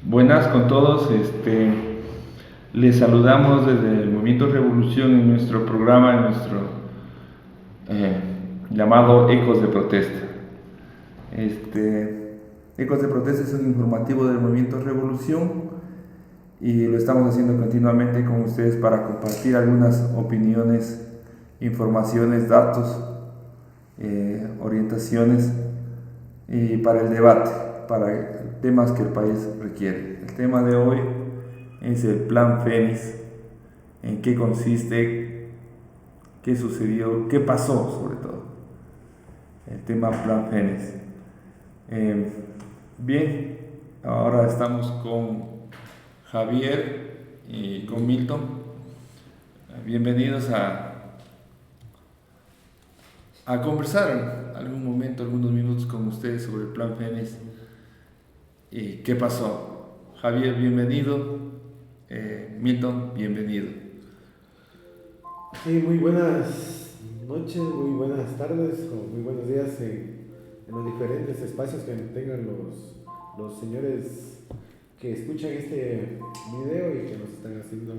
Buenas con todos, les saludamos desde el Movimiento Revolución en nuestro programa, en nuestro eh, llamado Ecos de Protesta. Ecos de Protesta es un informativo del Movimiento Revolución y lo estamos haciendo continuamente con ustedes para compartir algunas opiniones, informaciones, datos, orientaciones y para el debate, para temas que el país requiere. El tema de hoy es el Plan Fénix, en qué consiste, qué sucedió, qué pasó sobre todo. El tema Plan Fénix. Bien, ahora estamos con Javier y con Milton. Bienvenidos a conversar algún momento, algunos minutos con ustedes sobre el Plan Fénix y qué pasó. Javier, bienvenido. Milton, bienvenido. Sí, muy buenas noches, muy buenas tardes o muy buenos días en los diferentes espacios que tengan los señores que escuchan este video y que nos están haciendo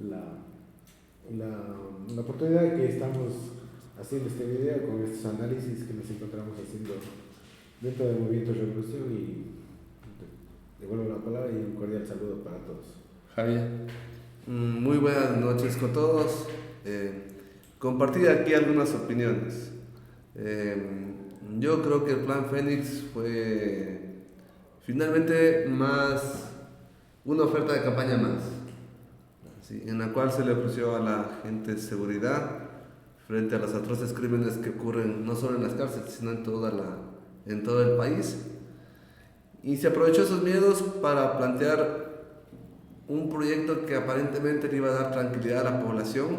la oportunidad de que estamos haciendo este video con estos análisis que nos encontramos haciendo dentro del Movimiento Revolución. Y devuelvo la palabra y un cordial saludo para todos. Javier. Muy buenas noches con todos. Compartir aquí algunas opiniones. Yo creo que el Plan Fénix fue finalmente más una oferta de campaña más, ¿sí? En la cual se le ofreció a la gente seguridad frente a los atroces crímenes que ocurren no solo en las cárceles, sino en todo el país. Y se aprovechó esos miedos para plantear un proyecto que aparentemente le iba a dar tranquilidad a la población,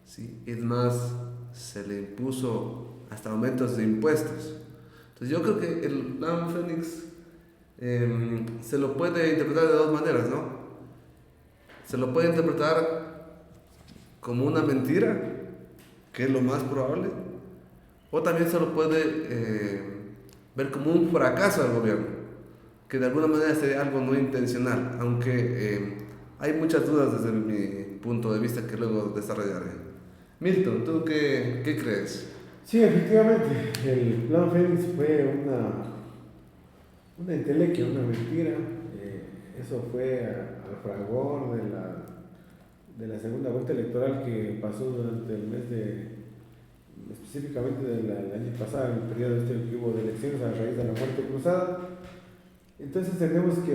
¿sí? Es más, se le impuso hasta aumentos de impuestos. Entonces yo creo que el Plan Fénix se lo puede interpretar de dos maneras, ¿no? Se lo puede interpretar como una mentira, que es lo más probable, o también se lo puede ver como un fracaso del gobierno, que de alguna manera sería algo no intencional, aunque hay muchas dudas desde mi punto de vista que luego desarrollaré. Milton, ¿tú qué crees? Sí, efectivamente, el Plan Fénix fue una entelequia, una mentira. Eso fue al fragor de la segunda vuelta electoral que pasó durante el mes específicamente del año pasado, en el periodo que hubo de elecciones a raíz de la muerte cruzada. Entonces tenemos que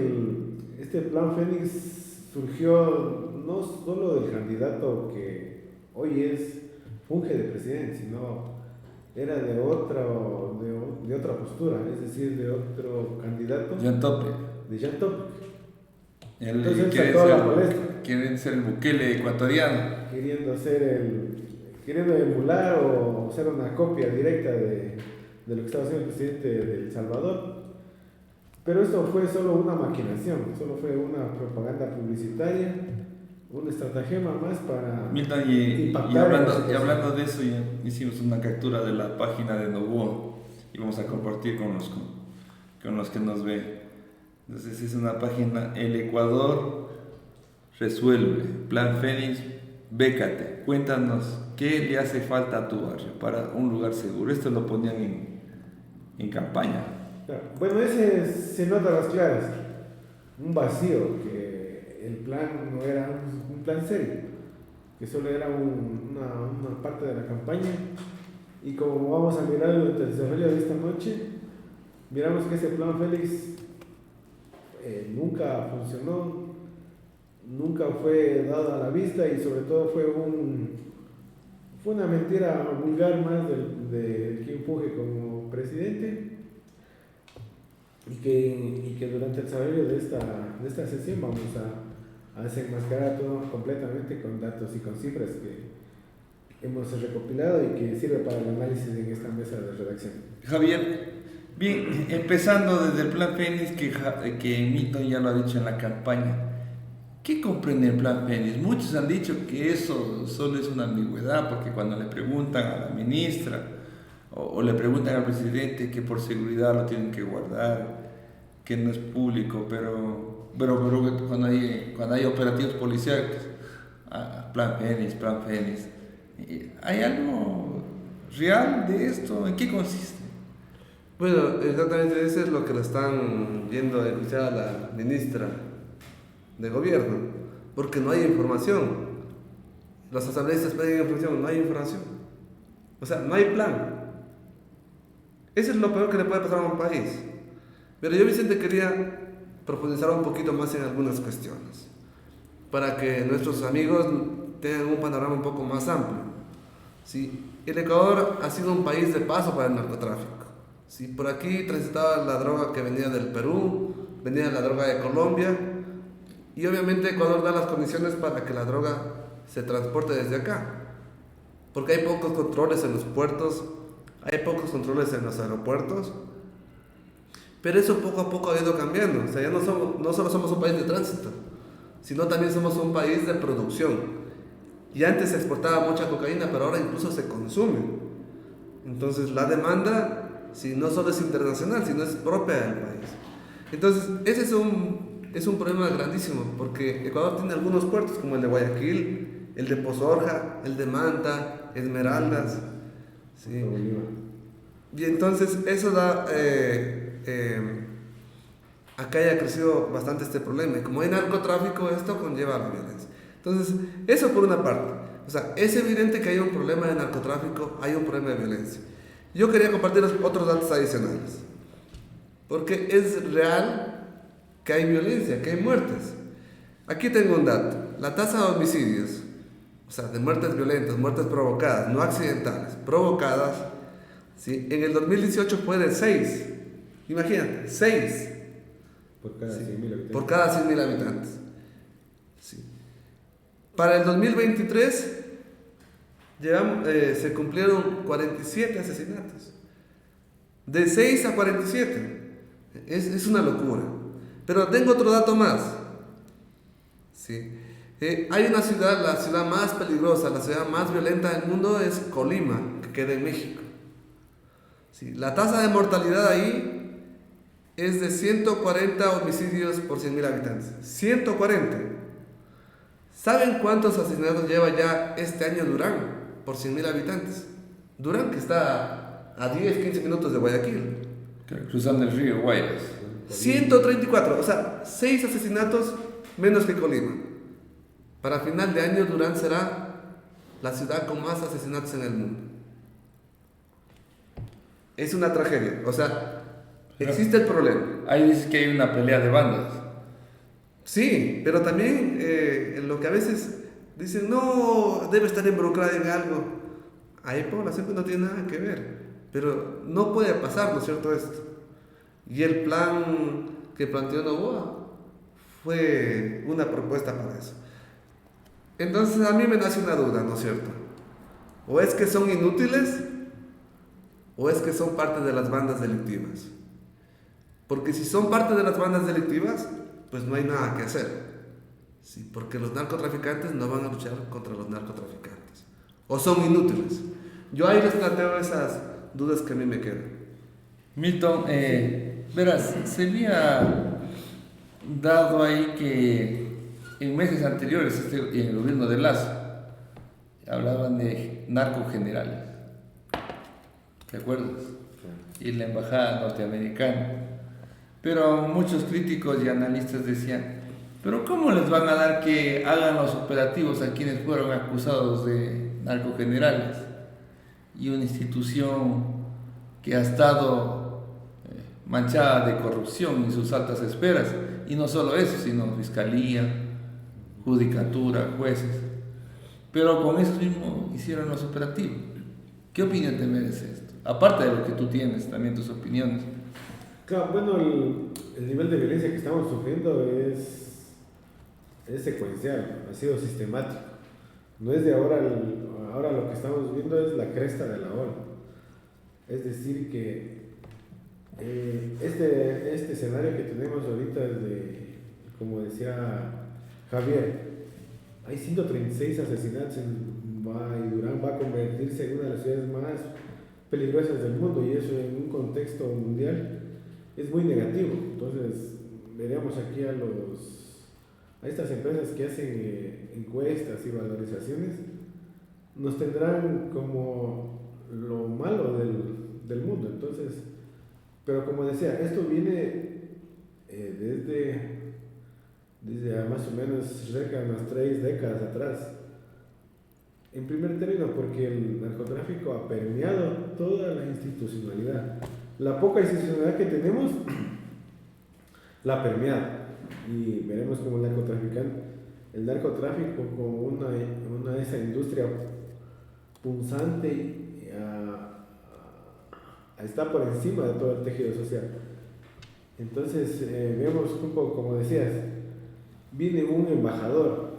este Plan Fénix surgió no solo del candidato que hoy funge de presidente, sino era de otra postura, es decir, de otro candidato. Jan Tope. De Jan Tope. Entonces quiere ser el Bukele ecuatoriano. Queriendo emular o ser una copia directa de lo que estaba haciendo el presidente de El Salvador. Pero esto fue solo una maquinación, solo fue una propaganda publicitaria, un estratagema más para Milton, impactar. Y hablando de eso, ya hicimos una captura de la página de Novoa y vamos a compartir con los que nos ven. Entonces es una página, El Ecuador resuelve, Plan Fénix, bécate, cuéntanos qué le hace falta a tu barrio para un lugar seguro. Esto lo ponían en campaña. Bueno, ese se nota a las claras, un vacío, que el plan no era un plan serio, que solo era una parte de la campaña. Y como vamos a mirar durante el desarrollo de esta noche, miramos que ese Plan Félix nunca funcionó, nunca fue dado a la vista y sobre todo fue una mentira vulgar más de quien funge como presidente. Y que durante el desarrollo de esta sesión vamos a desenmascarar todo completamente con datos y con cifras que hemos recopilado y que sirve para el análisis en esta mesa de redacción. Javier, bien, empezando desde el Plan Fénix, que Milton ya lo ha dicho en la campaña, ¿qué comprende el Plan Fénix? Muchos han dicho que eso solo es una ambigüedad, porque cuando le preguntan a la ministra o le preguntan al presidente que por seguridad lo tienen que guardar, que no es público, pero cuando hay operativos policiales, Plan Fénix, ¿hay algo real de esto? ¿En qué consiste? Bueno, exactamente eso es lo que le están yendo a escuchar a la ministra de gobierno, porque no hay información. Los asambleístas piden información, no hay información. O sea, no hay plan. Eso es lo peor que le puede pasar a un país. Pero yo, Vicente, quería profundizar un poquito más en algunas cuestiones, para que nuestros amigos tengan un panorama un poco más amplio. ¿Sí? El Ecuador ha sido un país de paso para el narcotráfico. ¿Sí? Por aquí transitaba la droga que venía del Perú, venía la droga de Colombia, y obviamente Ecuador da las condiciones para que la droga se transporte desde acá, porque hay pocos controles en los puertos, hay pocos controles en los aeropuertos, pero eso poco a poco ha ido cambiando. O sea, ya no solo somos un país de tránsito, sino también somos un país de producción. Y antes se exportaba mucha cocaína, pero ahora incluso se consume. Entonces la demanda, si no solo es internacional, sino es propia del país. Entonces ese es un problema grandísimo, porque Ecuador tiene algunos puertos como el de Guayaquil, el de Pozorja, el de Manta, Esmeraldas, ¿sí? Y entonces eso da acá haya crecido bastante este problema, y como hay narcotráfico, esto conlleva la violencia. Entonces eso por una parte. O sea, es evidente que hay un problema de narcotráfico, hay un problema de violencia. Yo quería compartirles otros datos adicionales, porque es real que hay violencia, que hay muertes. Aquí tengo un dato: la tasa de homicidios, o sea, de muertes violentas, muertes provocadas, no accidentales, provocadas, ¿sí? En el 2018 fue de 6. Imagínate, 6 por cada 100.000 habitantes. Por cada 100.000 habitantes. Sí. Para el 2023 se cumplieron 47 asesinatos. De 6 a 47. Es una locura. Pero tengo otro dato más. ¿Sí? Hay una ciudad, la ciudad más peligrosa, la ciudad más violenta del mundo es Colima, que queda en México. ¿Sí? La tasa de mortalidad ahí es de 140 homicidios por 100.000 habitantes. 140. ¿Saben cuántos asesinatos lleva ya este año Durán por 100.000 habitantes? Durán, que está a 10-15 minutos de Guayaquil. Cruzando el río Guayas. 134, o sea, 6 asesinatos menos que Colima. Para final de año, Durán será la ciudad con más asesinatos en el mundo. Es una tragedia, o sea, existe el problema. Ahí dice que hay una pelea de bandas. Sí, pero también lo que a veces dicen, no, debe estar involucrada en algo. Hay población que no tiene nada que ver, pero no puede pasar, ¿no es cierto esto? Y el plan que planteó Noboa fue una propuesta para eso. Entonces a mí me nace una duda, ¿no es cierto? O es que son inútiles, o es que son parte de las bandas delictivas. Porque si son parte de las bandas delictivas, pues no hay nada que hacer. Sí, porque los narcotraficantes no van a luchar contra los narcotraficantes. O son inútiles. Yo ahí les planteo esas dudas que a mí me quedan. Milton, verás, se había dado ahí que en meses anteriores, en el gobierno de Lazo, hablaban de narcogenerales. ¿Te acuerdas? Y la embajada norteamericana. Pero muchos críticos y analistas decían, ¿pero cómo les van a dar que hagan los operativos a quienes fueron acusados de narcogenerales? Y una institución que ha estado manchada de corrupción en sus altas esferas, y no solo eso, sino fiscalía, judicatura, jueces. Pero con eso mismo hicieron los operativos. ¿Qué opinión te merece esto? Aparte de lo que tú tienes, también tus opiniones. Claro, bueno, el nivel de violencia que estamos sufriendo es secuencial, ha sido sistemático. No es de ahora, ahora lo que estamos viendo es la cresta de la ola. Es decir, que este escenario que tenemos ahorita como decía Javier, hay 136 asesinatos y Durán va a convertirse en una de las ciudades más peligrosas del mundo, y eso en un contexto mundial. es muy negativo. Entonces, veremos aquí a estas empresas que hacen encuestas y valorizaciones, nos tendrán como lo malo del mundo. Entonces, pero como decía, esto viene desde más o menos cerca de unas 3 décadas atrás. En primer término, porque el narcotráfico ha permeado toda la institucionalidad. La poca institucionalidad que tenemos la ha permeado. Y veremos cómo el narcotráfico como una esa industria punzante está por encima de todo el tejido social. Entonces, vemos un poco, como decías, viene un embajador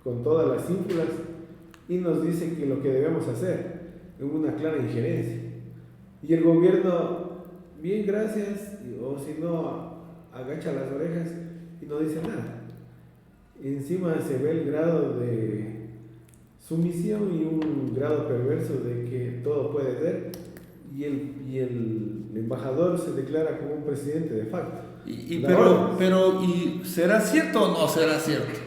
con todas las ínfulas y nos dice que lo que debemos hacer es una clara injerencia. Y el gobierno, bien, gracias, o si no, agacha las orejas y no dice nada. Encima se ve el grado de sumisión y un grado perverso de que todo puede ser, y el embajador se declara como un presidente de facto. Pero ¿y será cierto o no será cierto?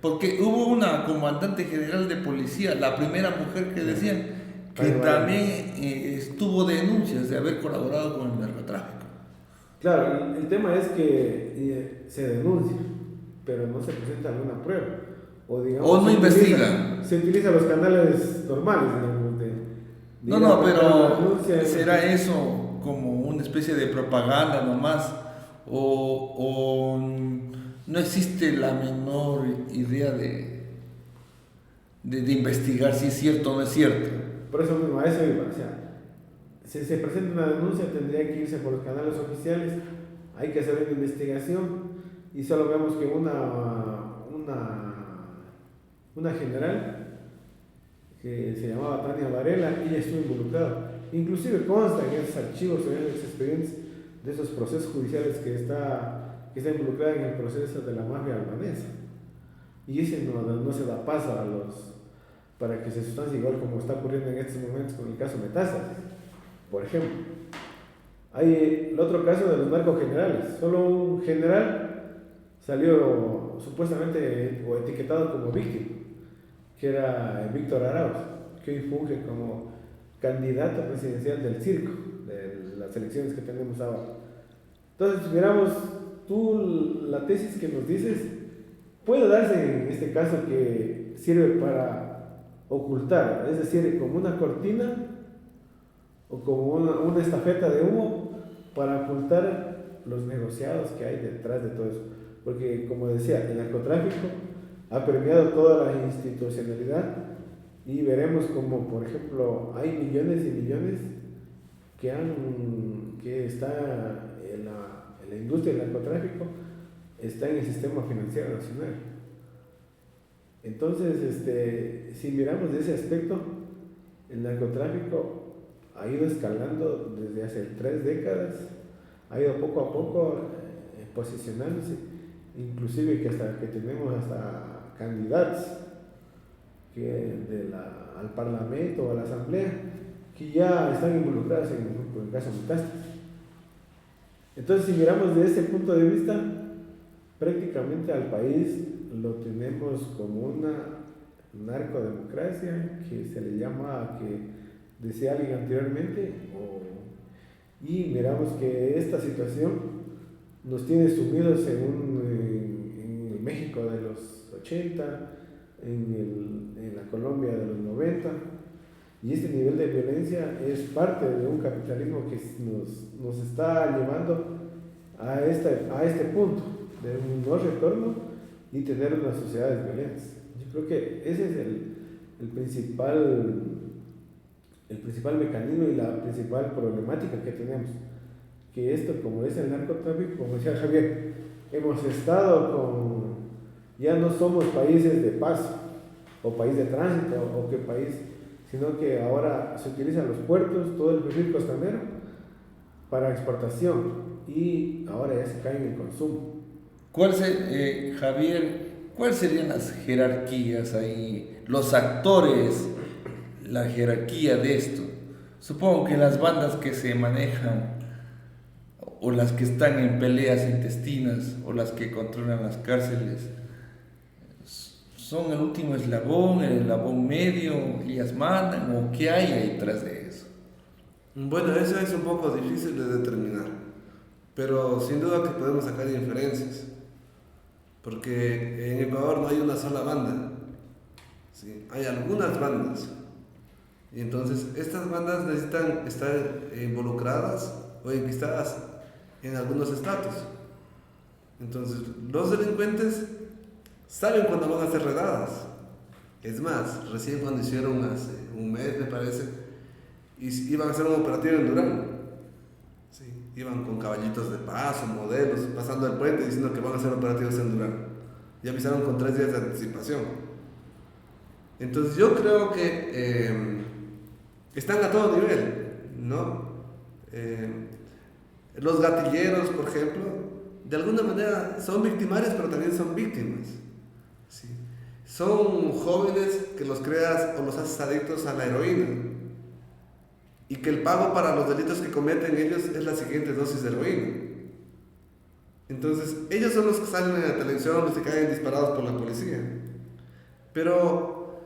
Porque hubo una comandante general de policía, la primera mujer que decían que también tuvo denuncias de haber colaborado con el narcotráfico. Claro, el tema es que se denuncia, pero no se presenta alguna prueba. O no investigan. Se utilizan los canales normales, digamos. Pero ¿será eso como una especie de propaganda nomás? ¿O no existe la menor idea de investigar si es cierto o no es cierto? Por eso mismo, a eso iba. O sea, si se presenta una denuncia, tendría que irse por los canales oficiales, hay que hacer una investigación, y solo vemos que una general que se llamaba Tania Varela, ella estuvo involucrada. Inclusive consta en esos archivos, en esos expedientes de esos procesos judiciales que está involucrada en el proceso de la mafia albanesa. Y ese no se da paso para que se sustancie, igual como está ocurriendo en estos momentos con el caso Metástasis, por ejemplo. Hay el otro caso de los narcos generales. Solo un general salió supuestamente o etiquetado como víctima, que era Víctor Arauz, que hoy funge como candidato presidencial del circo, de las elecciones que tenemos ahora. Entonces, miramos, tú la tesis que nos dices, puede darse en este caso que sirve para ocultar, es decir, como una cortina o como una estafeta de humo para ocultar los negociados que hay detrás de todo eso. Porque, como decía, el narcotráfico ha permeado toda la institucionalidad, y veremos como, por ejemplo, hay millones y millones que está en la industria del narcotráfico, está en el sistema financiero nacional. Entonces, si miramos de ese aspecto, el narcotráfico ha ido escalando desde hace 3 décadas, ha ido poco a poco posicionándose, inclusive que tenemos hasta candidatos al Parlamento o a la Asamblea que ya están involucrados en el caso Metástasis. Entonces, si miramos desde ese punto de vista, prácticamente al país lo tenemos como una narcodemocracia, que se le llama, que decía alguien anteriormente, y miramos que esta situación nos tiene sumidos en el México de los 80, en la Colombia de los 90, y este nivel de violencia es parte de un capitalismo que nos está llevando a este punto de un no retorno y tener unas sociedades violentas. Yo creo que ese es el principal mecanismo y la principal problemática que tenemos, que esto, como es el narcotráfico, como decía Javier, hemos estado ya no somos países de paso o país de tránsito o qué país, sino que ahora se utilizan los puertos, todo el perfil costanero para exportación, y ahora ya se cae en el consumo. Javier, ¿cuáles serían las jerarquías ahí, los actores, la jerarquía de esto? Supongo que las bandas que se manejan o las que están en peleas intestinas o las que controlan las cárceles son el último eslabón, el eslabón medio, ellas mandan, o qué hay ahí detrás de eso? Bueno, eso es un poco difícil de determinar, pero sin duda que podemos sacar inferencias, porque en Ecuador no hay una sola banda, ¿sí? Hay algunas bandas, y entonces estas bandas necesitan estar involucradas o enquistadas en algunos estatus. Entonces, los delincuentes saben cuándo van a ser redadas. Es más, recién cuando hicieron hace un mes, me parece, iban a hacer un operativo en Durán. Sí, iban con caballitos de paso, modelos, pasando el puente diciendo que van a hacer operativos en Durán. Y avisaron con 3 días de anticipación. Entonces yo creo que están a todo nivel, ¿no? Los gatilleros, por ejemplo, de alguna manera son victimarios, pero también son víctimas. ¿Sí? Son jóvenes que los creas o los haces adictos a la heroína, y que el pago para los delitos que cometen ellos es la siguiente dosis de heroína. Entonces, ellos son los que salen en la televisión, los que caen disparados por la policía. Pero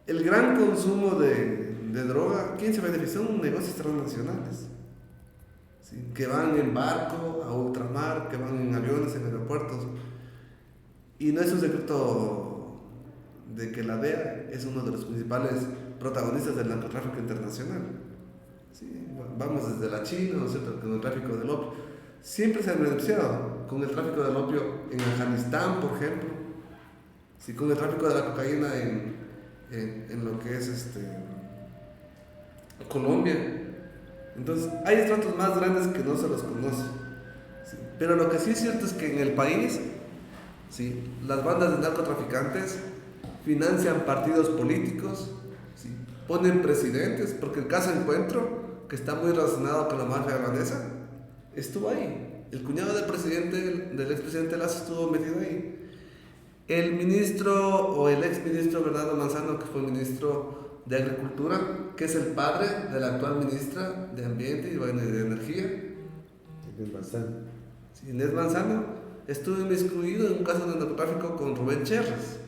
el gran consumo de droga, ¿quién se beneficia? Son negocios transnacionales, ¿sí? Que van en barco a ultramar, que van en aviones, en aeropuertos. Y no es un secreto de que la DEA es uno de los principales protagonistas del narcotráfico internacional. Sí, vamos desde la China, ¿no es cierto?, con el tráfico del opio. Siempre se han beneficiado con el tráfico del opio en Afganistán, por ejemplo. Sí, con el tráfico de la cocaína en lo que es Colombia. Entonces, hay estratos más grandes que no se los conoce. Sí. Pero lo que sí es cierto es que en el país, sí, las bandas de narcotraficantes financian partidos políticos, sí, ponen presidentes, porque el caso Encuentro, que está muy relacionado con la mafia albanesa, estuvo ahí. El cuñado del presidente, del expresidente Lazo, estuvo metido ahí. El ministro o el exministro Bernardo Manzano, que fue ministro de Agricultura, que es el padre de la actual ministra de Ambiente y de Energía, Inés Manzano. Sí, Inés Manzano, estuvo inmiscuido en un caso de narcotráfico con Rubén Cherres.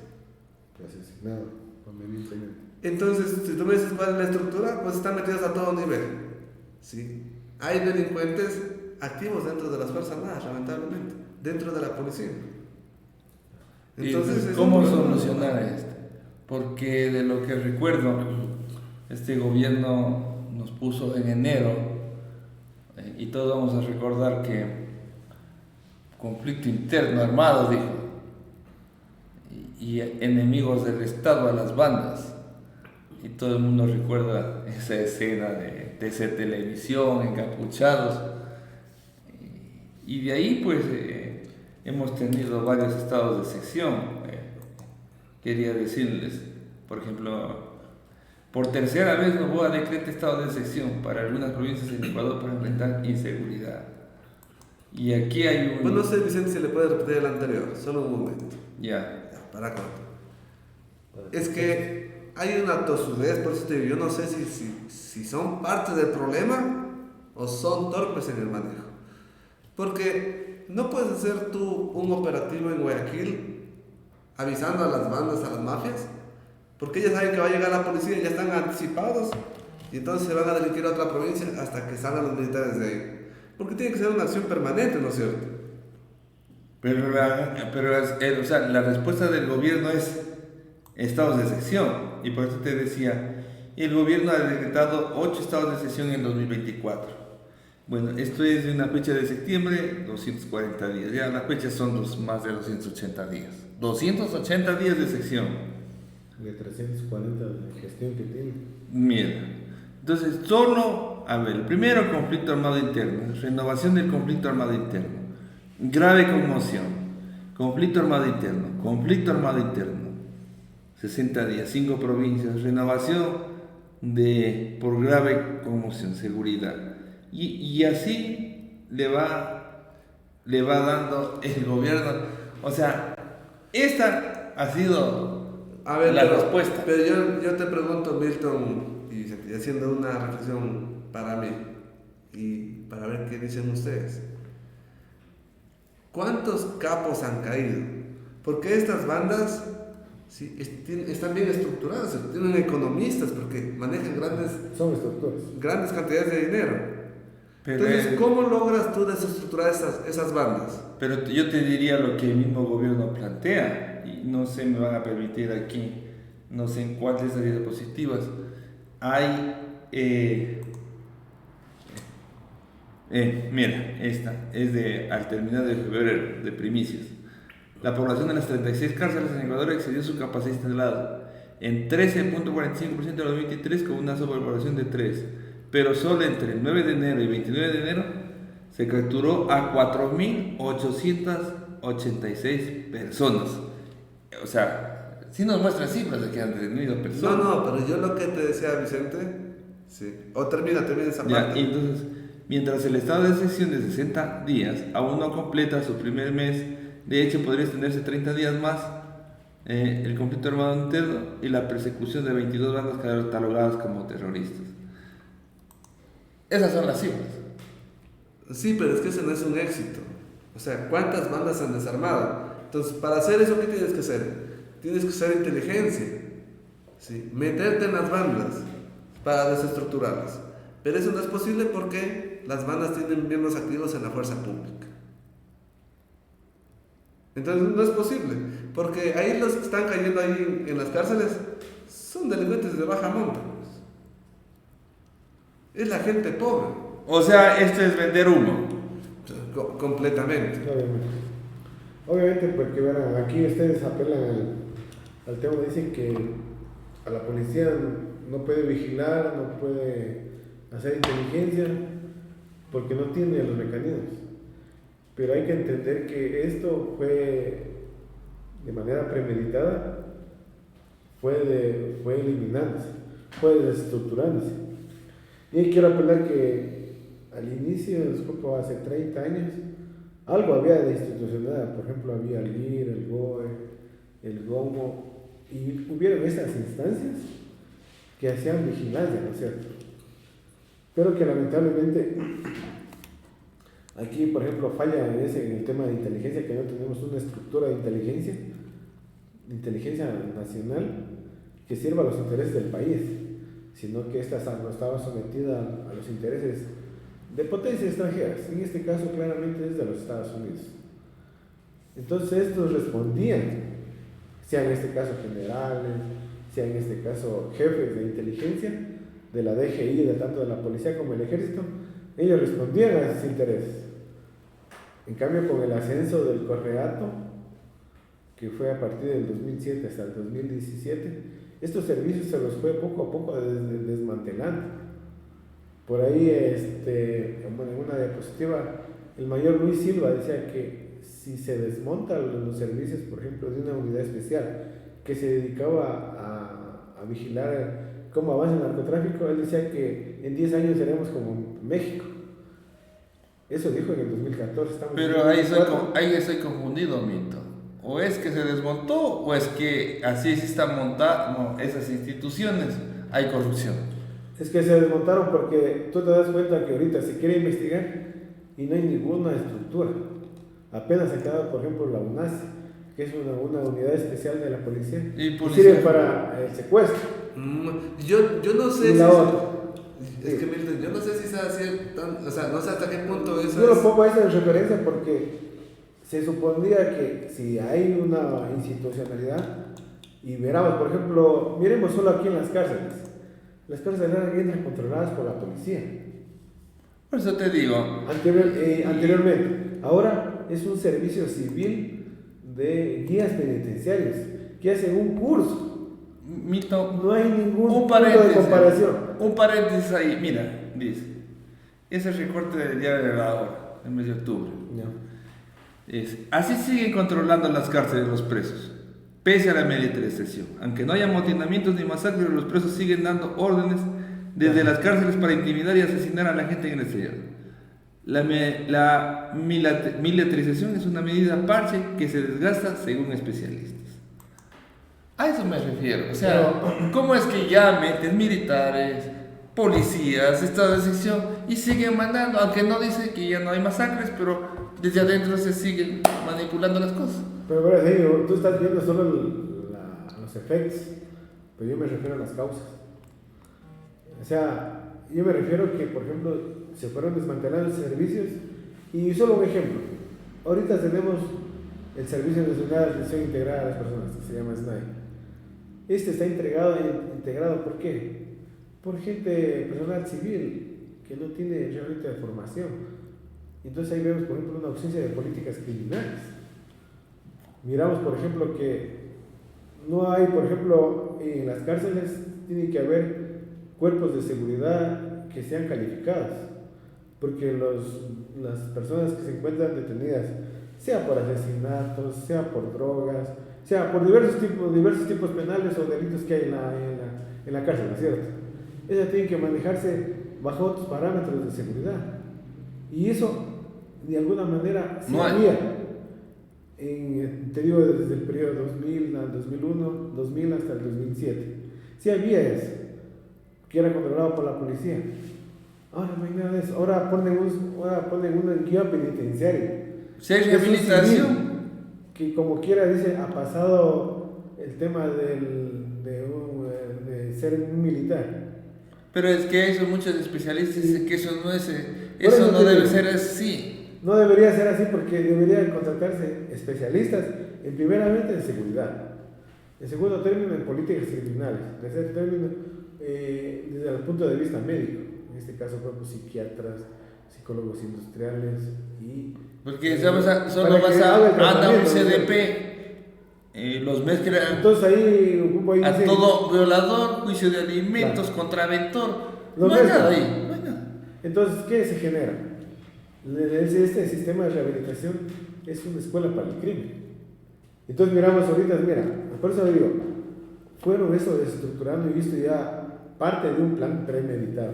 Asesinado convenientemente. Entonces, si tú me dices cuál es la estructura, pues están metidos a todo nivel. ¿Sí? Hay delincuentes activos dentro de las Fuerzas Armadas, lamentablemente, dentro de la policía. Entonces, ¿cómo solucionar esto? Porque de lo que recuerdo, este gobierno nos puso en enero, y todos vamos a recordar que conflicto interno armado, dijo, y enemigos del Estado a las bandas. Y todo el mundo recuerda esa escena de esa televisión, encapuchados. Y de ahí pues hemos tenido varios estados de sección. Quería decirles, por ejemplo, por tercera vez Noboa decreta estado de sección para algunas provincias en Ecuador para enfrentar inseguridad. Y aquí hay un... Pues no sé, Vicente, si le puede repetir el anterior, solo un momento. Ya. Para acá. Es que hay una tosudez, por eso te digo, yo no sé si son parte del problema o son torpes en el manejo. Porque no puedes hacer tú un operativo en Guayaquil avisando a las bandas, a las mafias, porque ellas saben que va a llegar la policía y ya están anticipados, y entonces se van a delinquir a otra provincia hasta que salgan los militares de ahí. Porque tiene que ser una acción permanente, ¿no es cierto? Pero la respuesta del gobierno es estados de sección, y por eso te decía, el gobierno ha decretado 8 estados de sección en 2024. Bueno, esto es de una fecha de septiembre, 240 días, ya las fechas son más de 280 días. 280 días de sección. De 340 de gestión que tiene. Mira, entonces solo, a ver, primero conflicto armado interno, renovación del conflicto armado interno, grave conmoción, conflicto armado interno, 60 días, 5 provincias, renovación por grave conmoción, seguridad. Y así le va dando el gobierno. O sea, esta ha sido la respuesta. Pero yo te pregunto, Milton, y haciendo una reflexión para mí y para ver qué dicen ustedes. ¿cuántos capos han caído? Porque estas bandas sí, están bien estructuradas, tienen economistas porque manejan Son estructuras. grandes cantidades de dinero. Pero Entonces, ¿cómo logras tú desestructurar esas bandas? Pero yo te diría lo que el mismo gobierno plantea, y no sé, me van a permitir aquí, no sé en cuál de esas diapositivas, hay, mira, esta es de al terminar de febrero, de primicias. La población de las 36 cárceles en Ecuador excedió su capacidad instalada en 13.45% de los 23 con una sobrepoblación de 3, pero solo entre el 9 de enero y 29 de enero se capturó a 4.886 personas. O sea, sí nos muestra cifras de que han detenido personas. No, pero yo lo que te decía, Vicente, sí. O termina esa Ya, parte. y entonces, mientras el estado de excepción de 60 días aún no completa su primer mes, de hecho podría extenderse 30 días más, el conflicto armado interno y la persecución de 22 bandas catalogadas como terroristas. Esas son las cifras. Sí, pero es que ese no es un éxito. O sea, ¿cuántas bandas han desarmado? Entonces, para hacer eso, ¿qué tienes que hacer? Tienes que usar inteligencia, ¿sí? Meterte en las bandas para desestructurarlas. Pero eso no es posible porque las bandas tienen miembros activos en la fuerza pública. Entonces no es posible, porque ahí los que están cayendo ahí en las cárceles son delincuentes de baja monta. Es la gente pobre. O sea, esto es vender humo. Completamente. Obviamente, porque verán, aquí ustedes apelan al tema, dicen que a la policía no puede vigilar, no puede hacer inteligencia, porque no tiene los mecanismos. Pero hay que entender que esto fue de manera premeditada, fue eliminándose, fue desestructurándose. Y quiero apelar que al inicio, disculpo, hace 30 años, algo había de institucional, por ejemplo, había el GIR, el GOE, el GOMO, y hubieron esas instancias que hacían vigilancia, ¿no es cierto? Pero que lamentablemente aquí, por ejemplo, falla en el tema de inteligencia, que no tenemos una estructura de inteligencia nacional que sirva a los intereses del país, sino que esta no estaba sometida a los intereses de potencias extranjeras. En este caso, claramente es de los Estados Unidos. Entonces, estos respondían, sea en este caso generales, sea en este caso jefes de inteligencia, de la DGI, de tanto de la policía como el ejército, ellos respondían a esos intereses. En cambio, con el ascenso del Correato, que fue a partir del 2007 hasta el 2017, estos servicios se los fue poco a poco desmantelando. Por ahí, en una diapositiva, el mayor Luis Silva decía que si se desmontan los servicios, por ejemplo, de una unidad especial que se dedicaba a vigilar cómo avanza el narcotráfico, él decía que en 10 años seremos como México. Eso dijo en el 2014. Pero ahí estoy confundido, Mito. O es que se desmontó, o es que así se están montando esas instituciones, hay corrupción. Es que se desmontaron porque tú te das cuenta que ahorita se quiere investigar y no hay ninguna estructura. Apenas ha quedado, por ejemplo, la UNAS, que es una unidad especial de la policía, y sirve para el secuestro. Yo no sé si es que Milton, yo no sé si se hace o sea, no sé hasta qué punto eso yo lo pongo a eso en referencia porque se supondría que si hay una institucionalidad y veramos, por ejemplo, miremos solo aquí en las cárceles. Las cárceles eran controladas por la policía. Por eso te digo. Anteriormente. Ahora es un servicio civil de guías penitenciarios que hacen un curso. Mito, no hay ningún punto de comparación. Un paréntesis ahí, mira, dice. Ese recorte del diario de la hora, el mes de octubre. Así siguen controlando las cárceles los presos, pese a la militarización. Aunque no haya amotinamientos ni masacres, los presos siguen dando órdenes desde las cárceles para intimidar y asesinar a la gente en el exterior. La militarización es una medida parche que se desgasta según especialistas. A eso me refiero. O sea, ¿cómo es que ya metes militares, policías, estado de excepción, y siguen mandando, aunque no dice que ya no hay masacres, pero desde adentro se siguen manipulando las cosas. Pero bueno, sí, tú estás viendo solo los efectos, pero yo me refiero a las causas. O sea, yo me refiero que, por ejemplo, se fueron desmantelando servicios, y solo un ejemplo. Ahorita tenemos el Servicio Nacional de Atención Integrada a las Personas, que se llama SNAI. Este está integrado, ¿por qué? Por gente, personal civil, que no tiene realmente formación. Entonces ahí vemos, por ejemplo, una ausencia de políticas criminales. Miramos, por ejemplo, que no hay, por ejemplo, en las cárceles tiene que haber cuerpos de seguridad que sean calificados, porque las personas que se encuentran detenidas, sea por asesinatos, sea por drogas, sea por diversos tipos penales o delitos que hay en la cárcel, ¿no es cierto? Ellas tienen que manejarse bajo otros parámetros de seguridad. Y eso, de alguna manera, sí había. Te digo, desde el periodo 2000 al 2001, 2000 hasta el 2007. Sí había eso, que era controlado por la policía. Ahora no hay nada de eso. Ahora ponen uno en guía penitenciaria. Si hay rehabilitación. Que como quiera dice, ha pasado el tema de ser un militar. Pero es que eso muchos especialistas dicen que eso no debe ser así. No debería ser así porque deberían contratarse especialistas, primeramente en seguridad, en segundo término en políticas criminales, en tercer término desde el punto de vista médico, en este caso psiquiatras, psicólogos industriales y... Porque solo vas a un CDP, los mezclan. Entonces ahí a todo violador, juicio de alimentos, claro. Contraventor, no hay nada ahí, no hay nada. Entonces, ¿qué se genera? Este sistema de rehabilitación es una escuela para el crimen. Entonces miramos ahorita, por eso digo, fueron eso desestructurando y esto ya parte de un plan premeditado.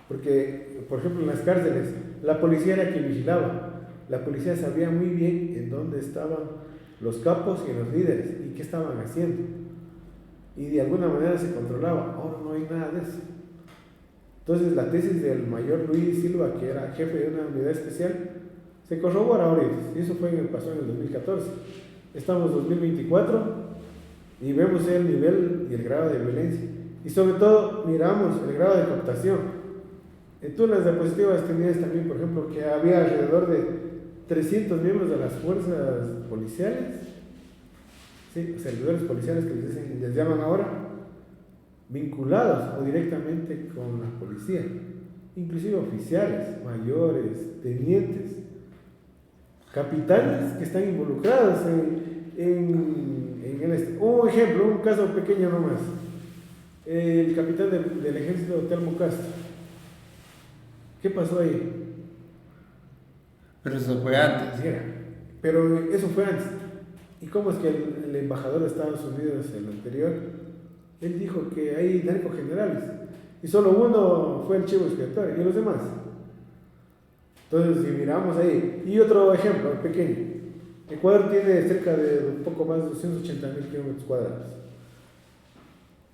Porque, por ejemplo, en las cárceles, la policía era quien vigilaba. La policía sabía muy bien en dónde estaban los capos y los líderes y qué estaban haciendo. Y de alguna manera se controlaba. Ahora no hay nada de eso. Entonces la tesis del mayor Luis Silva, que era jefe de una unidad especial, se corrobora ahorita. Y eso pasó en el 2014. Estamos en 2024 y vemos el nivel y el grado de violencia. Y sobre todo miramos el grado de cooptación. Tú en las diapositivas tenías también, por ejemplo, que había alrededor de 300 miembros de las fuerzas policiales, ¿sí? Servidores policiales que les llaman ahora, vinculados o directamente con la policía, inclusive oficiales, mayores, tenientes, capitanes que están involucrados en el... Un ejemplo, un caso pequeño nomás, el capitán del ejército Telmo Castro. ¿Qué pasó ahí? Pero eso fue antes. Pero eso fue antes. ¿Y cómo es que el embajador de Estados Unidos, el anterior, él dijo que hay narcogenerales y solo uno fue el chivo expiatorio y los demás? Entonces, si miramos ahí, y otro ejemplo pequeño, Ecuador tiene cerca de un poco más de 280,000 kilómetros cuadrados,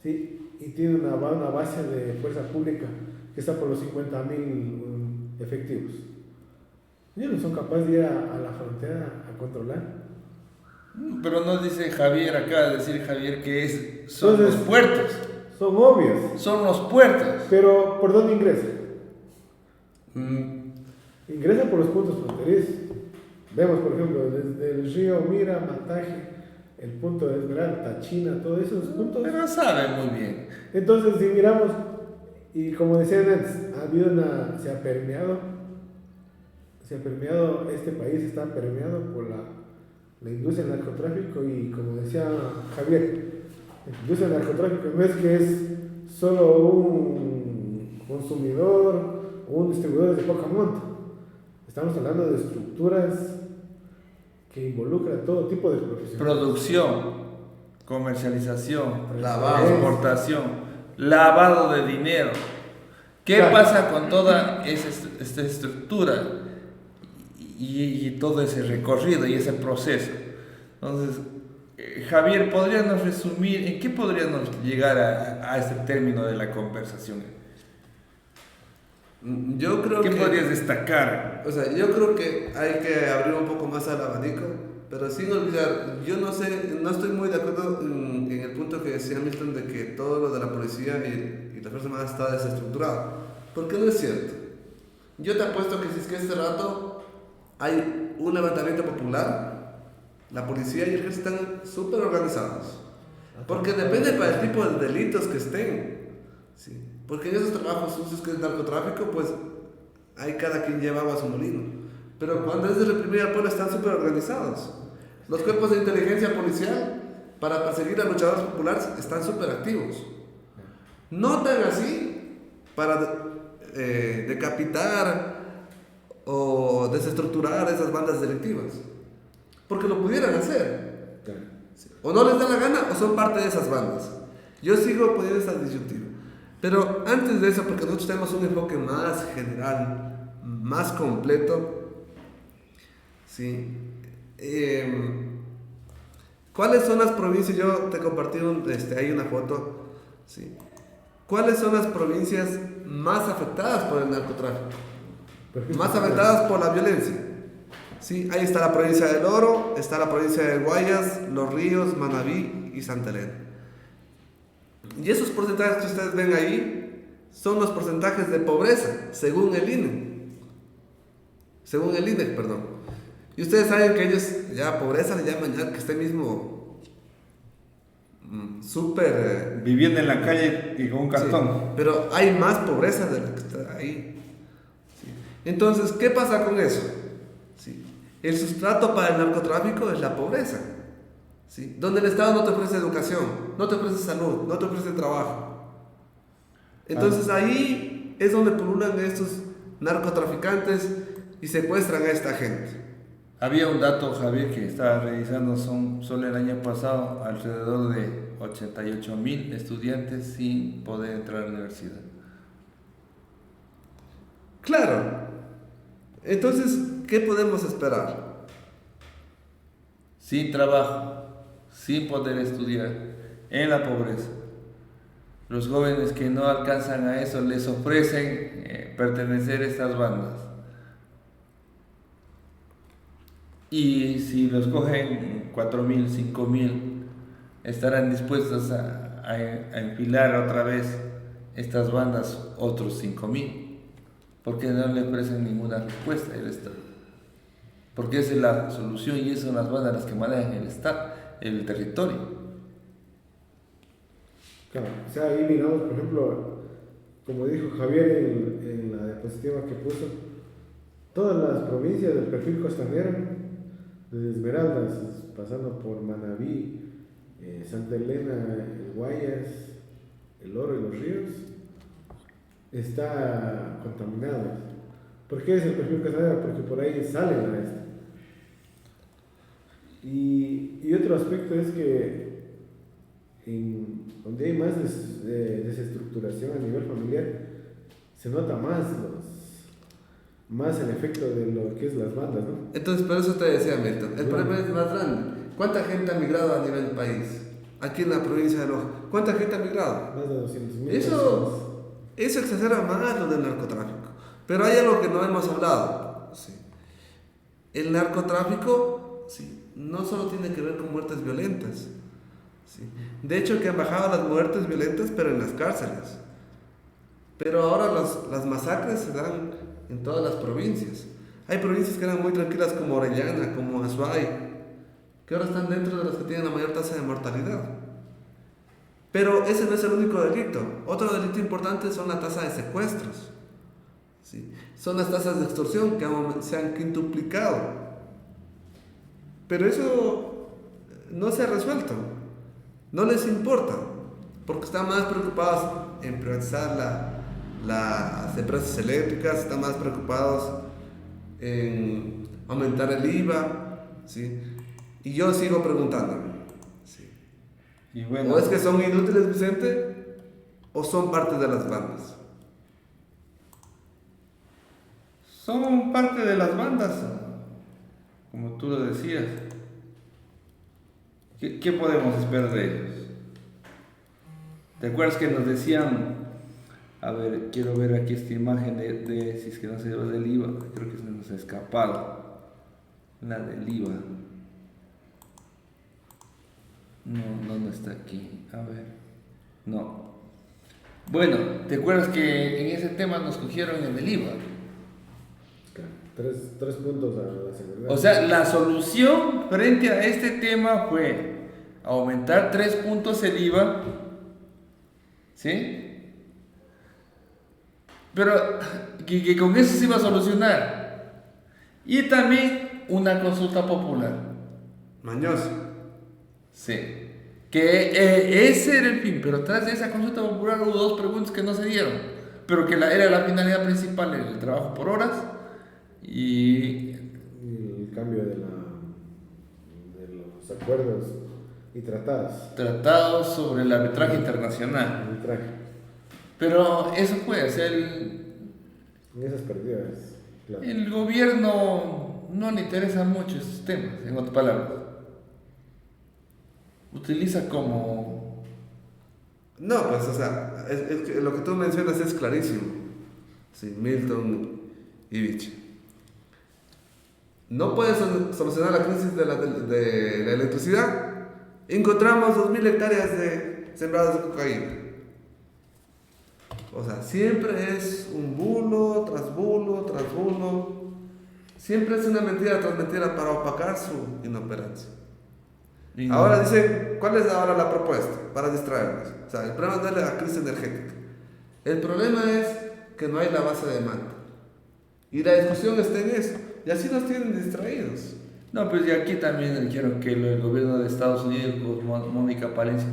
¿sí? Y tiene una base de fuerza pública que está por los 50,000 efectivos. Ellos no son capaces de ir a la frontera a controlar. Pero no dice Javier, acaba de decir Javier que son entonces, los puertos. Son obvios. Son los puertos. Pero, ¿por dónde ingresa? Ingresa por los puntos fronterizos. Vemos, por ejemplo, desde el río Mira, Mataje, el punto de Esmeralda, Tachina, todos esos puntos. Pero saben muy bien. Entonces, si miramos, y como decían antes, se ha permeado este país, está permeado por la industria del narcotráfico y como decía Javier, la industria del narcotráfico no es que es solo un consumidor o un distribuidor de poca monta. Estamos hablando de estructuras que involucran todo tipo de profesiones. Producción, comercialización, exportación, lavado de dinero. ¿Qué pasa con toda esta estructura y todo ese recorrido y ese proceso? Entonces, Javier, ¿podríamos resumir en qué podríamos llegar a este término de la conversación? Yo creo ¿Qué que... podrías destacar? O sea, yo creo que hay que abrir un poco más al abanico, pero sin olvidar, yo no sé, no estoy muy de acuerdo en el punto que decía Milton de que todo lo de la policía y la Fuerza Armada está desestructurado, porque no es cierto. Yo te apuesto que si es que este rato hay un levantamiento popular, la policía y el ejército están súper organizados, porque depende para el tipo de delitos que estén, ¿sí? Porque en esos trabajos sucios que es narcotráfico, pues hay cada quien lleva agua a su molino. Pero cuando es de reprimir al pueblo están súper organizados. Los cuerpos de inteligencia policial para perseguir a luchadores populares están súper activos. No tan así para decapitar o desestructurar esas bandas delictivas. Porque lo pudieran hacer. O no les da la gana o son parte de esas bandas. Yo sigo poniendo esa disyuntiva. Pero antes de eso, porque nosotros tenemos un enfoque más general, más completo, ¿sí? ¿Cuáles son las provincias? Yo te compartí hay una foto, ¿sí? ¿Cuáles son las provincias más afectadas por el narcotráfico? Más afectadas por la violencia. ¿Sí? Ahí está la provincia del Oro, está la provincia de Guayas, Los Ríos, Manabí y Santa Elena. Y esos porcentajes que ustedes ven ahí son los porcentajes de pobreza, según el INE. Según el INE, perdón. Y ustedes saben que ellos ya pobreza le llaman ya que esté mismo súper... Viviendo en la calle y con un cartón. Sí, pero hay más pobreza de la que está ahí. Sí. Entonces, ¿qué pasa con eso? Sí. El sustrato para el narcotráfico es la pobreza. ¿Sí? Donde el Estado no te ofrece educación, no te ofrece salud, no te ofrece trabajo. Entonces ahí es donde pululan estos narcotraficantes y secuestran a esta gente. Había un dato, Javier, que estaba revisando, solo el año pasado alrededor de 88,000 estudiantes sin poder entrar a la universidad. Claro. Entonces, ¿qué podemos esperar? Sin trabajo, sin poder estudiar, en la pobreza. Los jóvenes que no alcanzan a eso les ofrecen pertenecer a estas bandas. Y si los cogen 4,000, 5,000, estarán dispuestos a enfilar otra vez estas bandas otros 5,000, porque no le ofrecen ninguna respuesta al Estado. Porque esa es la solución y esas son las bandas las que manejan el Estado, el territorio. Claro, o sea, ahí miramos, por ejemplo, como dijo Javier en la diapositiva que puso, todas las provincias del perfil costanero, desde Esmeraldas, pasando por Manabí, Santa Elena, el Guayas, el Oro y los Ríos, está contaminado. ¿Por qué es el perfil costanero? Porque por ahí sale la esta. Y otro aspecto es que donde hay más desestructuración a nivel familiar, se nota más el efecto de lo que es las bandas, ¿no? Entonces, por eso te decía, Milton, el problema es más grande. ¿Cuánta gente ha migrado a nivel país? Aquí en la provincia de Loja, ¿cuánta gente ha migrado? Más de 200,000 Eso exacerba más lo del narcotráfico. Pero hay algo que no hemos hablado. Sí. El narcotráfico, sí, no solo tiene que ver con muertes violentas. Sí. De hecho, que han bajado las muertes violentas, pero en las cárceles. Pero ahora las masacres se dan en todas las provincias. Hay provincias que eran muy tranquilas como Orellana, como Azuay, que ahora están dentro de las que tienen la mayor tasa de mortalidad. Pero ese no es el único delito. Otro delito importante son la tasa de secuestros. ¿Sí? Son las tasas de extorsión que se han quintuplicado. Pero eso no se ha resuelto. No les importa, porque están más preocupados en privatizar las empresas eléctricas, están más preocupados en aumentar el IVA, ¿sí? Y yo sigo preguntándome, ¿sí? Y bueno, ¿O es que son inútiles, Vicente? ¿O son parte de las bandas? son parte de las bandas, como tú lo decías. ¿Qué podemos esperar de ellos? ¿Te acuerdas que nos decían A ver, quiero ver aquí esta imagen si es que no se va del IVA. Creo que se nos ha escapado. La del IVA. No está aquí. A ver. No. Bueno, ¿te acuerdas que en ese tema nos cogieron en el IVA? Tres puntos a la seguridad. O sea, la solución frente a este tema fue aumentar 3 puntos el IVA. ¿Sí? Pero que con eso se iba a solucionar. Y también una consulta popular. Mañoso. Sí. Que ese era el fin. Pero tras de esa consulta popular hubo 2 preguntas que no se dieron. Pero que era la finalidad principal, el trabajo por horas y el cambio de los acuerdos y tratados sobre el arbitraje internacional. Arbitraje. Pero eso fue, o sea, En esas perdidas, claro. el gobierno no le interesan mucho esos temas, en otras palabras. Utiliza como... No, pues, o sea, es que lo que tú mencionas es clarísimo. Sí, Milton Ilich. No puedes solucionar la crisis de la electricidad. Encontramos 2.000 hectáreas de sembrados de cocaína. O sea, siempre es un bulo tras bulo tras bulo. Siempre es una mentira tras mentira para opacar su inoperancia. No. Ahora dice, ¿cuál es ahora la propuesta? Para distraernos. O sea, el problema no es la crisis energética. El problema es que no hay la base de demanda. Y la discusión está en eso. Y así nos tienen distraídos. No, pues y aquí también dijeron que el gobierno de Estados Unidos, con Mónica Palencia,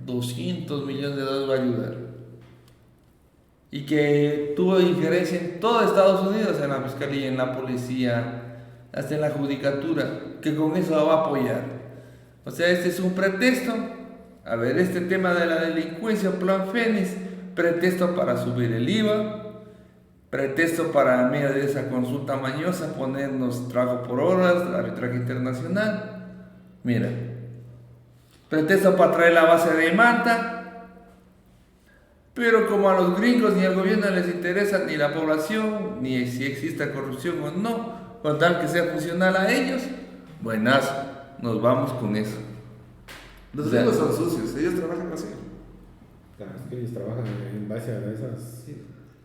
$200 millones va a ayudar. Y que tuvo injerencia en todo Estados Unidos, en la fiscalía, en la policía, hasta en la judicatura, que con eso va a apoyar. O sea, este es un pretexto. A ver, este tema de la delincuencia, Plan Fénix, pretexto para subir el IVA, pretexto para, en medio de esa consulta mañosa, ponernos trabajo por horas, arbitraje internacional. Mira, pretexto para traer la base de demanda. Pero como a los gringos ni al gobierno les interesa ni la población, ni si existe corrupción o no, con tal que sea funcional a ellos, buenazo, nos vamos con eso. Los gringos son sucios, ellos trabajan así. Claro, es que ellos trabajan en base a esas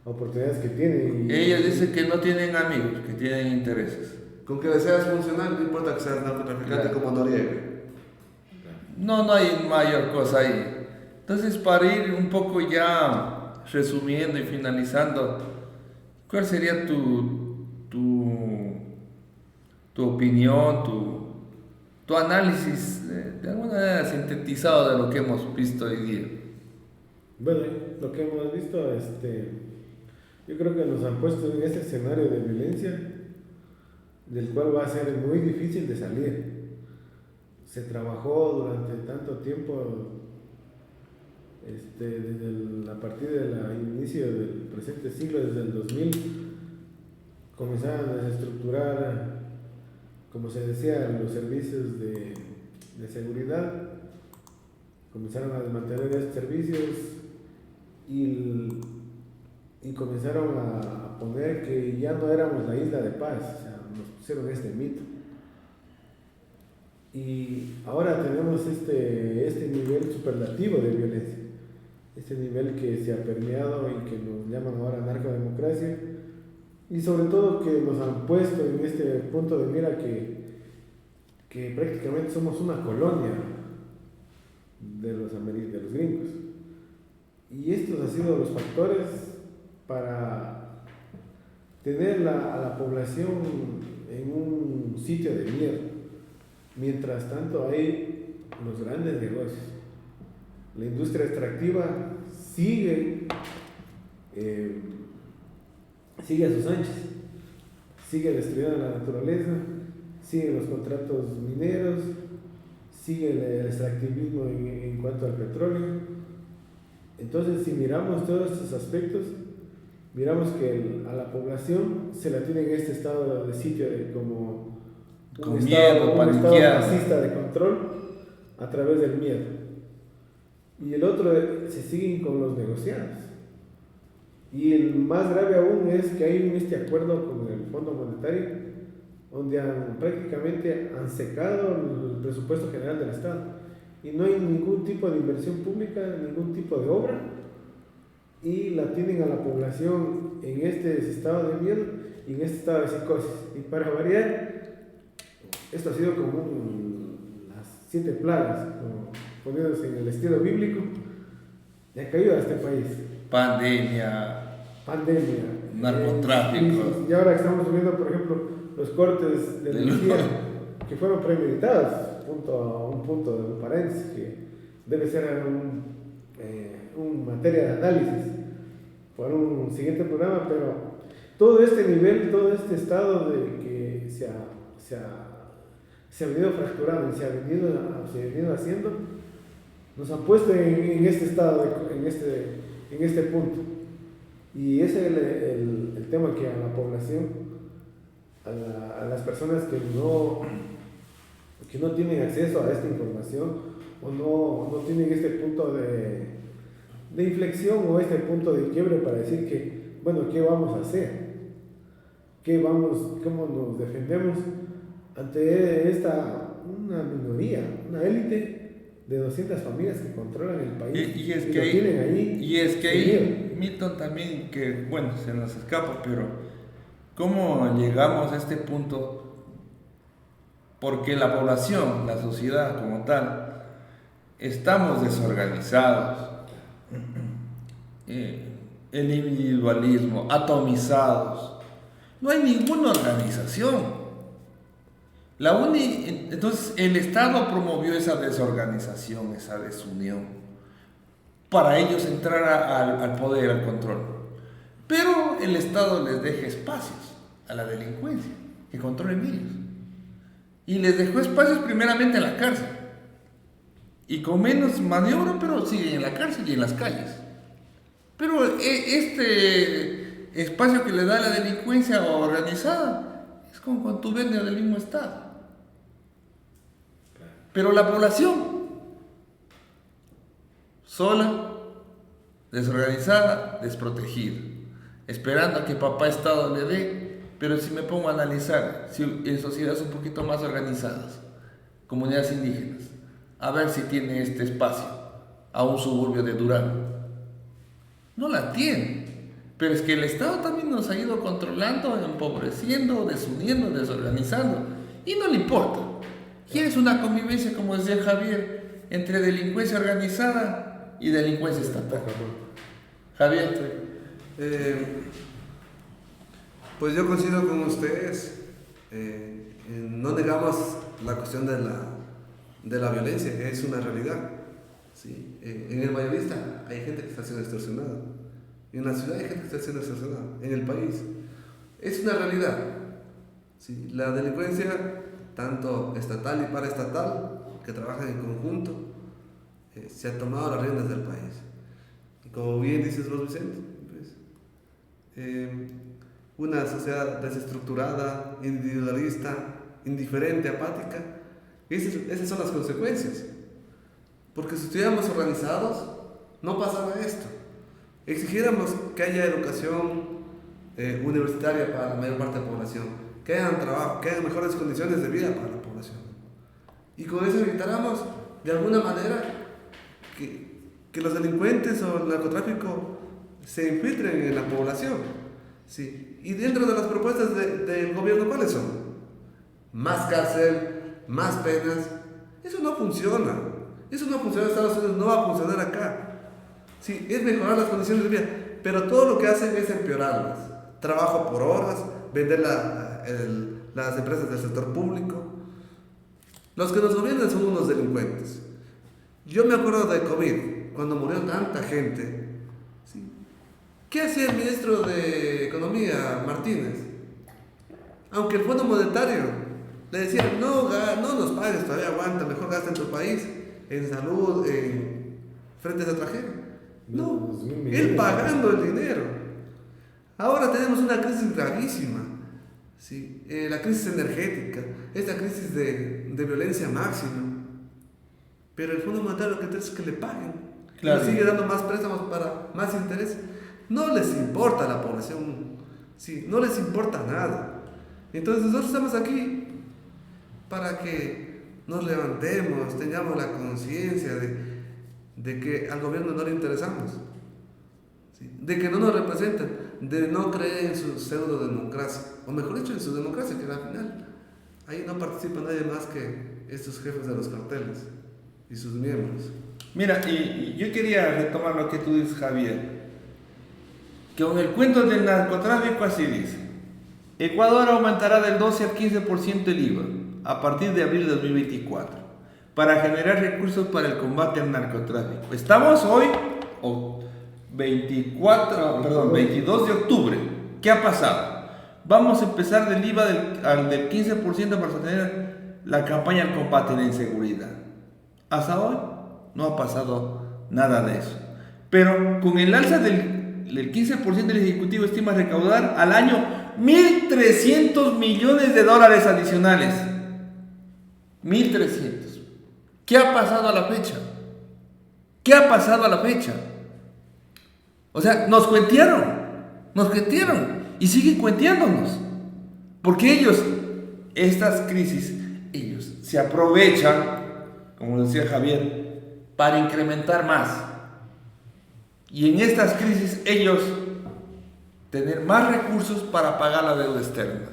oportunidades que tienen. Ellos dicen que no tienen amigos, que tienen intereses. Con que seas funcional, no importa que seas narcotraficante como Noriega. No hay mayor cosa ahí. Entonces, para ir un poco ya resumiendo y finalizando, ¿cuál sería tu opinión, tu análisis, de alguna manera sintetizado de lo que hemos visto hoy día? Bueno, lo que hemos visto, yo creo que nos han puesto en este escenario de violencia, del cual va a ser muy difícil de salir. Se trabajó durante tanto tiempo, a partir del inicio del presente siglo, desde el 2000, comenzaron a desestructurar, como se decía, los servicios de seguridad, comenzaron a desmantelar estos servicios y comenzaron a poner que ya no éramos la isla de paz, o sea, nos pusieron este mito. Y ahora tenemos este nivel superlativo de violencia, este nivel que se ha permeado y que nos llaman ahora narcodemocracia, y sobre todo que nos han puesto en este punto de mira que prácticamente somos una colonia de los gringos. Y estos han sido los factores para tener a la población en un sitio de miedo. Mientras tanto hay los grandes negocios. La industria extractiva sigue a sus anchas, sigue destruyendo la naturaleza, siguen los contratos mineros, sigue el extractivismo en cuanto al petróleo. Entonces, si miramos todos estos aspectos, miramos que a la población se la tiene en este estado de sitio, como un estado fascista de control a través del miedo. Y el otro, se siguen con los negociados. Y el más grave aún es que hay este acuerdo con el Fondo Monetario, donde prácticamente han secado el presupuesto general del Estado. Y no hay ningún tipo de inversión pública, ningún tipo de obra, y la tienen a la población en este estado de miedo y en este estado de psicosis. Y para variar, esto ha sido como las 7 plagas, como poniéndose en el estilo bíblico, le ha caído a este país. Pandemia, narcotráfico. Y ahora estamos viendo, por ejemplo, los cortes de energía que fueron premeditados, un paréntesis, que debe ser un materia de análisis para un siguiente programa, pero todo este nivel, todo este estado de que se ha venido fracturando y se ha venido haciendo, nos han puesto en este estado, en este punto. Y ese es el tema, que a la población, a las personas que no tienen acceso a esta información, o no tienen este punto de inflexión o este punto de quiebre para decir que, bueno, ¿qué vamos a hacer? ¿Cómo nos defendemos ante una minoría, una élite de 200 familias que controlan el país y es lo que tienen ahí? Y es que ahí, Milton, también, que bueno, se nos escapa, pero ¿cómo llegamos a este punto? Porque la población, la sociedad como tal, estamos desorganizados, el individualismo, atomizados, no hay ninguna organización. Entonces el Estado promovió esa desorganización, esa desunión, para ellos entrar al poder, al control. Pero el Estado les deja espacios a la delincuencia, que controlen ellos. Y les dejó espacios primeramente en la cárcel. Y con menos maniobra, pero siguen en la cárcel y en las calles. Pero este espacio que le da la delincuencia organizada es como cuando tú vendes del mismo Estado. Pero la población, sola, desorganizada, desprotegida, esperando a que papá Estado le dé. Pero si me pongo a analizar, si en sociedades un poquito más organizadas, comunidades indígenas, a ver si tiene este espacio a un suburbio de Durán. No la tiene. Pero es que el Estado también nos ha ido controlando, empobreciendo, desuniendo, desorganizando. Y no le importa. ¿Quieres una convivencia, como decía Javier, entre delincuencia organizada y delincuencia estatal? Javier. Pues yo coincido con ustedes. No negamos la cuestión de la violencia, es una realidad. ¿Sí? En el mayorista hay gente que está siendo extorsionada. En la ciudad hay gente que está siendo extorsionada. En el país. Es una realidad. ¿Sí? La delincuencia, tanto estatal y paraestatal, que trabajan en conjunto, se ha tomado las riendas del país. Y como bien dices vos, Vicente, pues, una sociedad desestructurada, individualista, indiferente, apática, esas son las consecuencias. Porque si estuviéramos organizados, no pasaba esto. Exigiéramos que haya educación universitaria para la mayor parte de la población, que haya trabajo, que haya mejores condiciones de vida para la población. Y con eso evitáramos, de alguna manera, que los delincuentes o el narcotráfico se infiltren en la población. Sí. Y dentro de las propuestas del gobierno, ¿cuáles son? Más cárcel, más penas. Eso no funciona. Eso no funciona en Estados Unidos, no va a funcionar acá. Sí, es mejorar las condiciones de vida, pero todo lo que hacen es empeorarlas. Trabajo por horas, vender las empresas del sector público. Los que nos gobiernan son unos delincuentes. Yo me acuerdo de COVID, cuando murió tanta gente. ¿Sí? ¿Qué hacía el ministro de Economía, Martínez? Aunque el Fondo Monetario le decía, no nos pagues, todavía aguanta, mejor gasta en tu país, en salud, en frente a esa tragedia. No, él pagando el dinero. Ahora tenemos una crisis gravísima, ¿sí? La crisis energética, esta crisis de violencia máxima. Pero el Fondo Monetario lo que quiere es que le paguen. Claro. Le sigue dando más préstamos para más interés. no les importa la población, sí, no les importa nada. Entonces nosotros estamos aquí para que nos levantemos, tengamos la conciencia de que al gobierno no le interesamos, ¿sí? De que no nos representan, de no creer en su pseudo democracia, o mejor dicho, en su democracia, que al final ahí no participa nadie más que estos jefes de los carteles y sus miembros. Mira, y yo quería retomar lo que tú dices, Javier, que con el cuento del narcotráfico así dice: Ecuador aumentará del 12 al 15% el IVA a partir de abril de 2024 para generar recursos para el combate al narcotráfico. Estamos hoy, 22 de octubre. ¿Qué ha pasado? Vamos a empezar del IVA del 15% para sostener la campaña al combate a la inseguridad. Hasta hoy no ha pasado nada de eso. Pero con el alza del 15%, el Ejecutivo estima recaudar al año 1.300 millones de dólares adicionales. 1.300. ¿Qué ha pasado a la fecha? ¿Qué ha pasado a la fecha? O sea, nos cuentearon y siguen cuenteándonos. Porque estas crisis, ellos se aprovechan, como decía Javier, para incrementar más. Y en estas crisis ellos tener más recursos para pagar la deuda externa.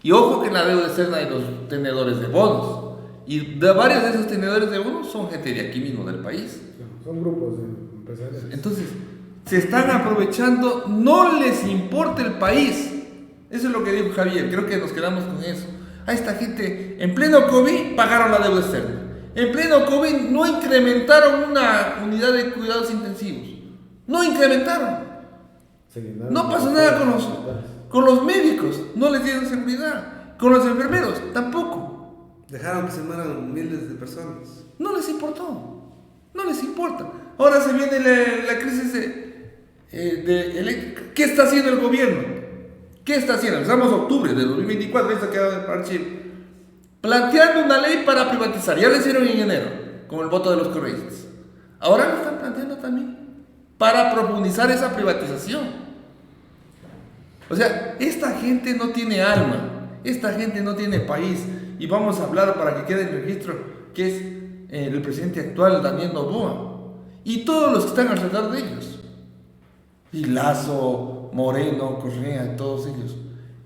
Y ojo que en la deuda externa hay los tenedores de bonos. Y varios de esos tenedores de bonos son gente de aquí mismo del país. Son grupos de empresarios. Entonces, se están aprovechando, no les importa el país. Eso es lo que dijo Javier, creo que nos quedamos con eso. A esta gente, en pleno COVID, pagaron la deuda externa. En pleno COVID no incrementaron una unidad de cuidados intensivos. No incrementaron. No pasó nada con los médicos, no les dieron seguridad. Con los enfermeros, tampoco. Dejaron que se mueran miles de personas. No les importó. No les importa. Ahora se viene la crisis eléctrica. ¿Qué está haciendo el gobierno? ¿Qué está haciendo? Estamos en octubre de 2024, esto queda de parche. Planteando una ley para privatizar. Ya lo hicieron en enero, con el voto de los correístas. Ahora lo están planteando también para profundizar esa privatización. O sea, esta gente no tiene alma, esta gente no tiene país. Y vamos a hablar para que quede en registro que es el presidente actual, Daniel Noboa, y todos los que están alrededor de ellos. Y Lazo, Moreno, Correa, todos ellos.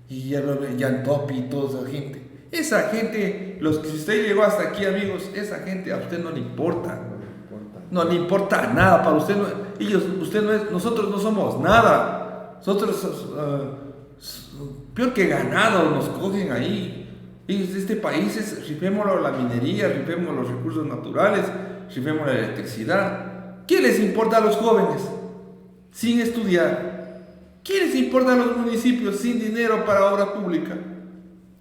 Y Yantopi y toda esa gente. Esa gente, si usted llegó hasta aquí, amigos, esa gente a usted no le importa. No le importa nada. Para usted, nosotros no somos nada. Nosotros, peor que ganado, nos cogen ahí. Este país rifémoslo la minería, rifémoslo los recursos naturales, rifémoslo la electricidad. ¿Qué les importa a los jóvenes sin estudiar? ¿Qué les importa a los municipios sin dinero para obra pública?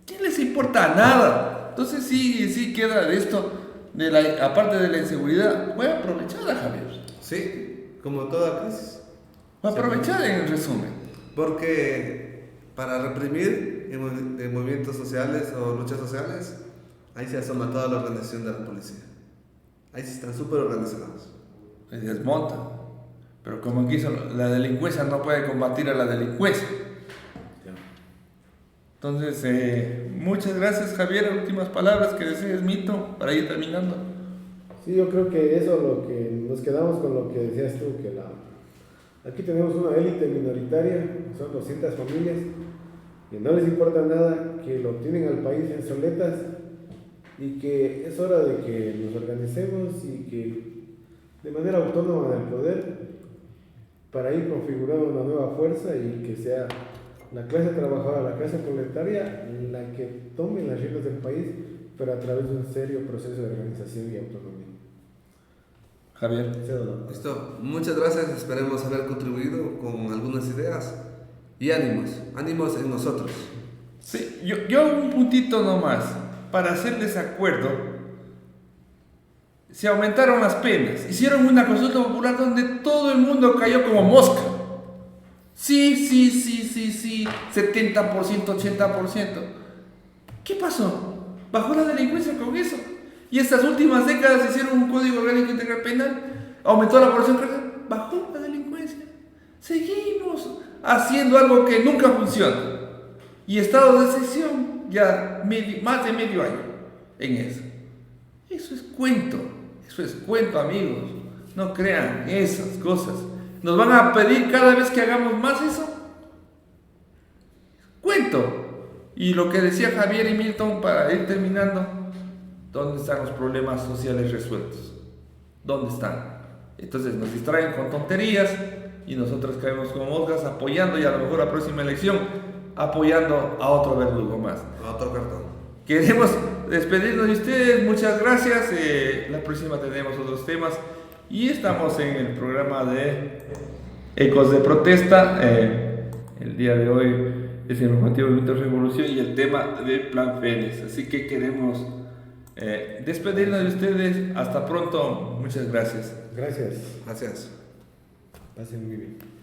¿Qué les importa? Nada. Entonces sí queda de esto, aparte de la inseguridad, fue aprovechada, Javier. Sí, como toda crisis. Fue aprovechada en resumen. Porque para reprimir en movimientos sociales o luchas sociales, ahí se asoma toda la organización de la policía. Ahí sí están súper organizados. Se desmontan. Pero como aquí la delincuencia no puede combatir a la delincuencia. Entonces, muchas gracias, Javier. Últimas palabras que desees, Mito, para ir terminando. Sí, yo creo que eso es lo que nos quedamos con lo que decías tú, que aquí tenemos una élite minoritaria, son 200 familias, que no les importa nada, que lo tienen al país en soletas y que es hora de que nos organicemos y que de manera autónoma del poder para ir configurando una nueva fuerza y que sea la clase trabajadora, la clase proletaria la que tome las riendas del país, pero a través de un serio proceso de organización y autonomía. Javier. Listo, muchas gracias, esperemos haber contribuido con algunas ideas y ánimos en nosotros. Sí, yo un puntito nomás, para hacerles acuerdo, se aumentaron las penas, hicieron una consulta popular donde todo el mundo cayó como mosca. Sí, 70%, 80%. ¿Qué pasó? ¿Bajó la delincuencia con eso? Y estas últimas décadas hicieron un código orgánico integral penal, aumentó la población carcelaria, bajó la delincuencia. Seguimos haciendo algo que nunca funciona. Y estado de excepción ya más de medio año en eso. Eso es cuento, amigos. No crean esas cosas. ¿Nos van a pedir cada vez que hagamos más eso? Cuento. Y lo que decía Javier y Milton para ir terminando, ¿dónde están los problemas sociales resueltos? ¿Dónde están? Entonces nos distraen con tonterías y nosotros caemos como moscas apoyando, y a lo mejor la próxima elección apoyando a otro verdugo más. A otro cartón. Queremos despedirnos de ustedes, muchas gracias. La próxima tenemos otros temas y estamos en el programa de Ecos de Protesta. El día de hoy es el informativo de Revolución y el tema de Plan Fénix. Así que queremos despedirnos de ustedes. Hasta pronto, muchas gracias. Gracias. Gracias. Pasen muy bien.